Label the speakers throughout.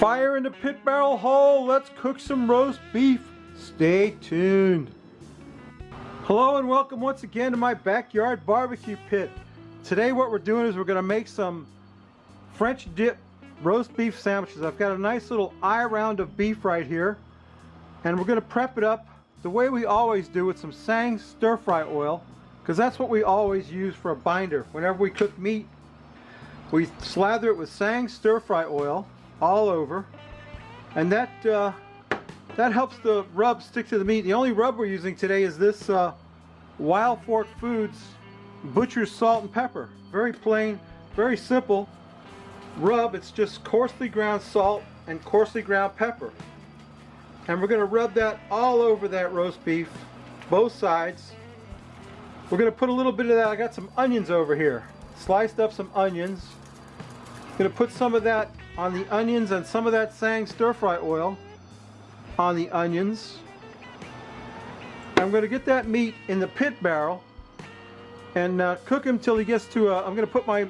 Speaker 1: Fire in the pit barrel hole. Let's cook some roast beef. Stay tuned. Hello and welcome once again to my backyard barbecue pit. Today what we're doing is we're going to make some French dip roast beef sandwiches. I've got a nice little eye round of beef right here, and we're going to prep it up the way we always do with some Tsang stir fry oil, because that's what we always use for a binder. Whenever we cook meat, we slather it with Tsang stir fry oil all over, and that helps the rub stick to the meat. The only rub we're using today is this Wild Fork Foods Butcher's Salt and Pepper. Very plain, very simple rub. It's just coarsely ground salt and coarsely ground pepper, and we're going to rub that all over that roast beef, both sides. We're going to put a little bit of that. I got some onions over here, sliced up some onions. Going to put some of that on the onions and some of that Tsang stir fry oil on the onions. I'm going to get that meat in the pit barrel and cook him till he gets to I'm going to put my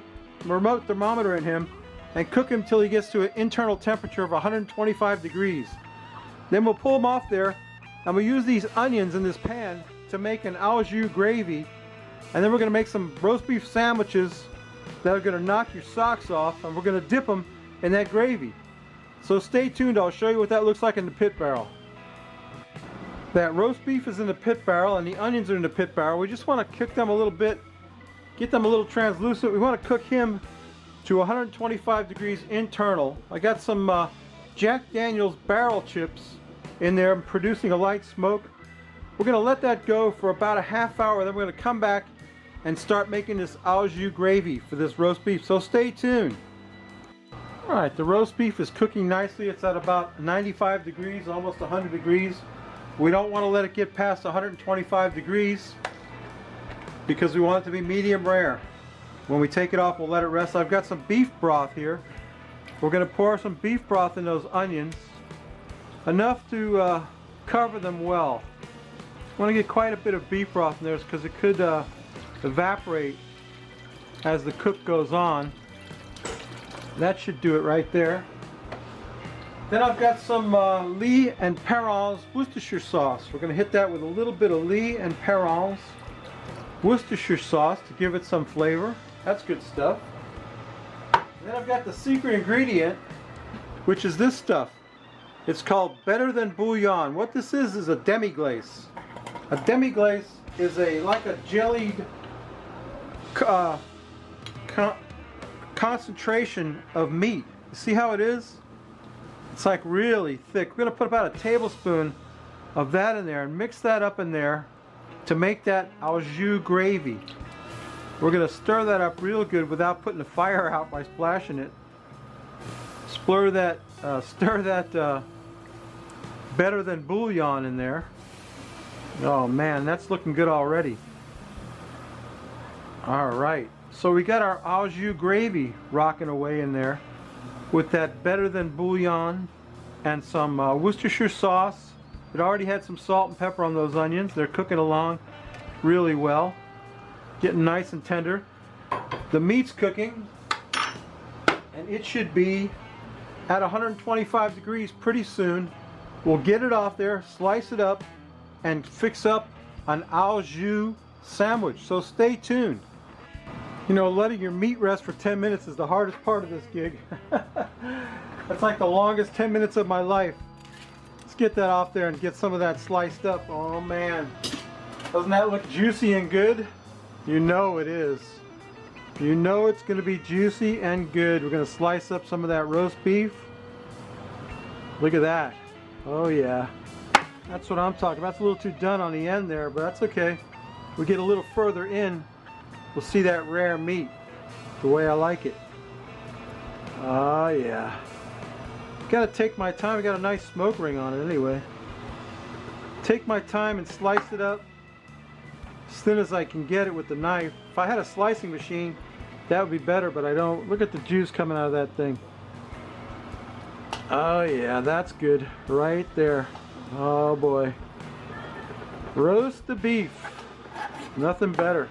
Speaker 1: remote thermometer in him and cook him till he gets to an internal temperature of 125 degrees. Then we'll pull him off there, and we'll use these onions in this pan to make an au jus gravy, and then we're going to make some roast beef sandwiches that are going to knock your socks off, and we're going to dip them in that gravy. So stay tuned. I'll show you what that looks like in the pit barrel. That roast beef is in the pit barrel and the onions are in the pit barrel. We just want to cook them a little bit, get them a little translucent. We want to cook him to 125 degrees internal. I got some Jack Daniel's barrel chips in there producing a light smoke. We're going to let that go for about a half hour, then we're going to come back and start making this au jus gravy for this roast beef. So stay tuned. Alright, the roast beef is cooking nicely. It's at about 95 degrees, almost 100 degrees. We don't want to let it get past 125 degrees because we want it to be medium rare. When we take it off, we'll let it rest. I've got some beef broth here. We're going to pour some beef broth in those onions, enough to cover them well. I want to get quite a bit of beef broth in there because it could evaporate as the cook goes on. That should do it right there. Then I've got some Lee and Perrins Worcestershire sauce. We're going to hit that with a little bit of Lee and Perrins Worcestershire sauce to give it some flavor. That's good stuff. And then I've got the secret ingredient, which is this stuff. It's called Better Than Bouillon. What this is a demi-glace. A demi-glace is like a jellied concentration of meat. You see how it is? It's like really thick. We're going to put about a tablespoon of that in there and mix that up in there to make that au jus gravy. We're going to stir that up real good without putting the fire out by splashing it. Stir that Better Than Bouillon in there. Oh man, that's looking good already. Alright, so we got our au jus gravy rocking away in there with that Better Than Bouillon and some Worcestershire sauce. It already had some salt and pepper on those onions. They're cooking along really well, getting nice and tender. The meat's cooking, and it should be at 125 degrees pretty soon. We'll get it off there, slice it up, and fix up an au jus sandwich. So stay tuned. You know, letting your meat rest for 10 minutes is the hardest part of this gig. That's like the longest 10 minutes of my life. Let's get that off there and get some of that sliced up. Oh man, doesn't that look juicy and good? You know it is. You know it's going to be juicy and good. We're going to slice up some of that roast beef. Look at that. Oh yeah. That's what I'm talking about. It's a little too done on the end there, but that's okay. We get a little further in, we'll see that rare meat the way I like it. Oh yeah. Gotta take my time. I got a nice smoke ring on it anyway. Take my time and slice it up as thin as I can get it with the knife. If I had a slicing machine, that would be better, but I don't. Look at the juice coming out of that thing. Oh yeah, that's good right there. Oh boy. Roast the beef. Nothing better.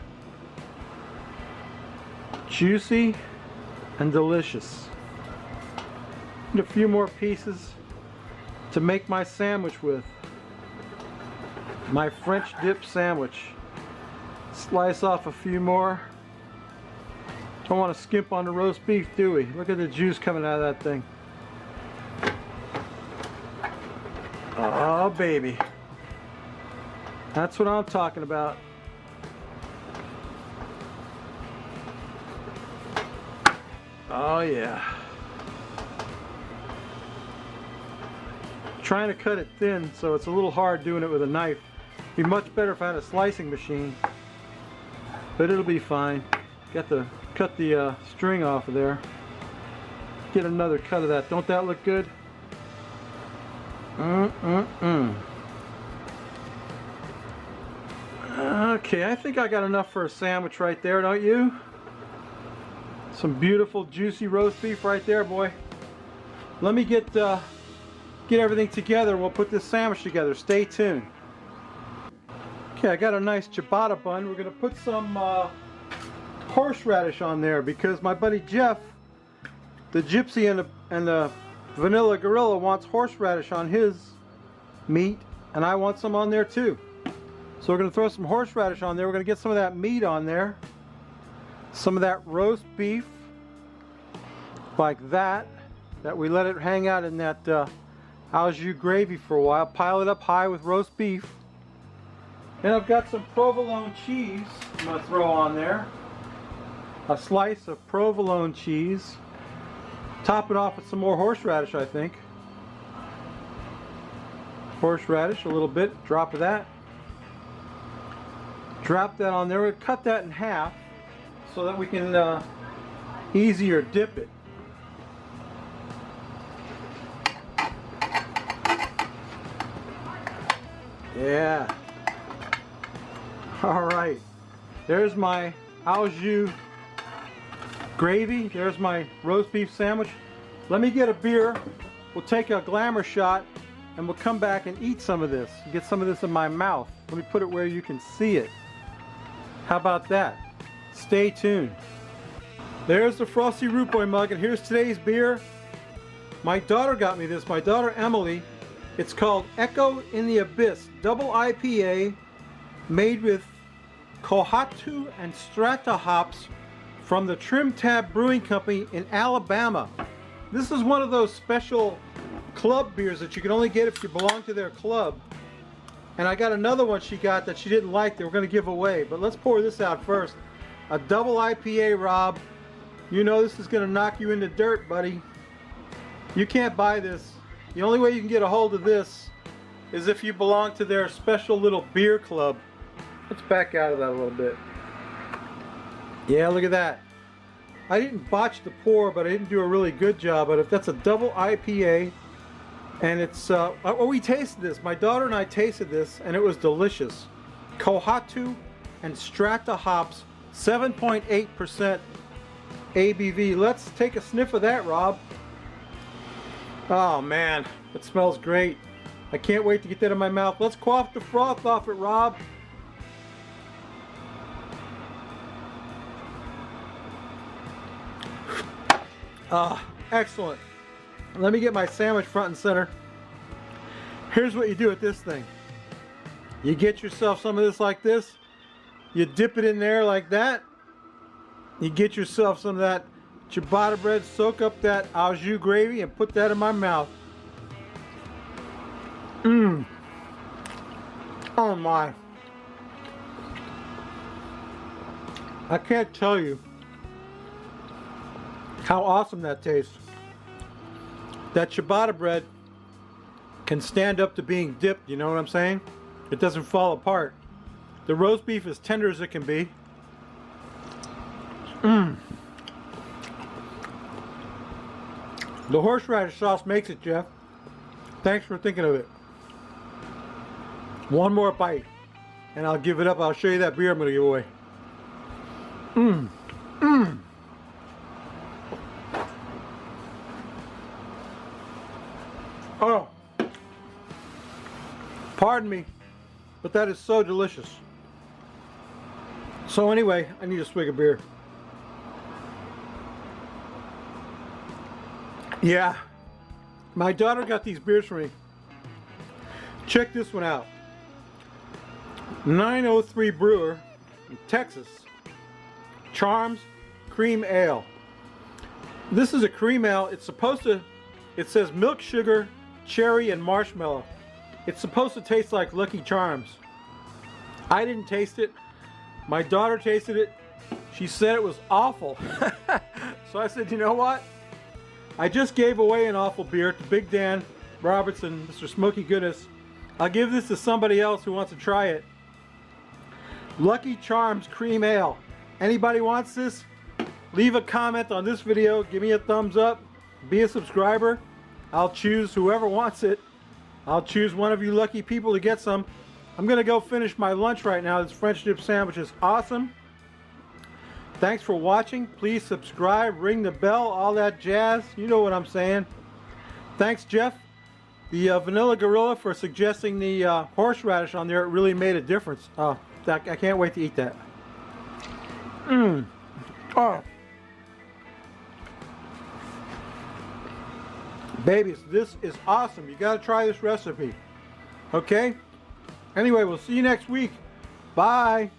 Speaker 1: Juicy and delicious. And a few more pieces to make my sandwich with. My French dip sandwich. Slice off a few more. Don't want to skimp on the roast beef, do we? Look at the juice coming out of that thing. Oh, baby. That's what I'm talking about. Oh, yeah. Trying to cut it thin, so it's a little hard doing it with a knife. It'd be much better if I had a slicing machine. But it'll be fine. Got to cut the string off of there. Get another cut of that. Don't that look good? Okay, I think I got enough for a sandwich right there, don't you? Some beautiful juicy roast beef right there, boy. Let me get everything together. We'll put this sandwich together. Stay tuned. Okay, I got a nice ciabatta bun. We're gonna put some horseradish on there because my buddy Jeff, the Gypsy and the Vanilla Gorilla, wants horseradish on his meat, and I want some on there too. So we're going to throw some horseradish on there. We're going to get some of that meat on there. Some of that roast beef, like that we let it hang out in that au jus gravy for a while. Pile it up high with roast beef. And I've got some provolone cheese I'm going to throw on there. A slice of provolone cheese. Top it off with some more horseradish, I think. Horseradish, a little bit, drop of that. Drop that on there. We'll cut that in half so that we can easier dip it. Yeah. All right. There's my au jus gravy. There's my roast beef sandwich. Let me get a beer. We'll take a glamour shot and we'll come back and eat some of this. Get some of this in my mouth. Let me put it where you can see it. How about that? Stay tuned. There's the Frosty Root Boy mug, and here's today's beer. My daughter got me this. My daughter Emily. It's called Echo in the Abyss Double IPA, made with Kohatu and Strata hops from the Trim Tab Brewing Company in Alabama. This is one of those special club beers that you can only get if you belong to their club. And I got another one she got that she didn't like that we're going to give away. But let's pour this out first. A double IPA, Rob. You know this is going to knock you into dirt, buddy. You can't buy this. The only way you can get a hold of this is if you belong to their special little beer club. Let's back out of that a little bit. Yeah, look at that. I didn't botch the pour, but I didn't do a really good job. But if that's a double IPA, and it's, we tasted this. My daughter and I tasted this, and it was delicious. Kohatu and Strata hops, 7.8% ABV. Let's take a sniff of that, Rob. Oh man, it smells great. I can't wait to get that in my mouth. Let's quaff the froth off it, Rob. Ah, excellent. Let me get my sandwich front and center. Here's what you do with this thing. You get yourself some of this like this. You dip it in there like that. You get yourself some of that ciabatta bread, soak up that au jus gravy, and put that in my mouth. Mmm. Oh my. I can't tell you how awesome that tastes. That ciabatta bread can stand up to being dipped, you know what I'm saying? It doesn't fall apart. The roast beef is tender as it can be. Mmm. The horseradish sauce makes it, Jeff. Thanks for thinking of it. One more bite, and I'll give it up. I'll show you that beer I'm going to give away. Mmm. Mmm. Oh. Pardon me, but that is so delicious. So anyway, I need a swig of beer. Yeah, My daughter got these beers for me. Check this one out. 903 Brewer, Texas. Charms Cream Ale. This is a cream ale. It's supposed to, it says milk, sugar, cherry, and marshmallow. It's supposed to taste like Lucky Charms. I didn't taste it. My daughter tasted it. She said it was awful. So I said, you know what? I just gave away an awful beer to Big Dan Robertson, Mr. Smoky Goodness. I'll give this to somebody else who wants to try it. Lucky Charms Cream Ale. Anybody wants this? Leave a comment on this video. Give me a thumbs up. Be a subscriber. I'll choose whoever wants it. I'll choose one of you lucky people to get some. I'm going to go finish my lunch right now. This French dip sandwich is awesome. Thanks for watching. Please subscribe, ring the bell, all that jazz. You know what I'm saying. Thanks, Jeff, the Vanilla Gorilla, for suggesting the horseradish on there. It really made a difference. Oh, I can't wait to eat that. Oh. Babies, this is awesome. You got to try this recipe. Okay? Anyway, we'll see you next week. Bye.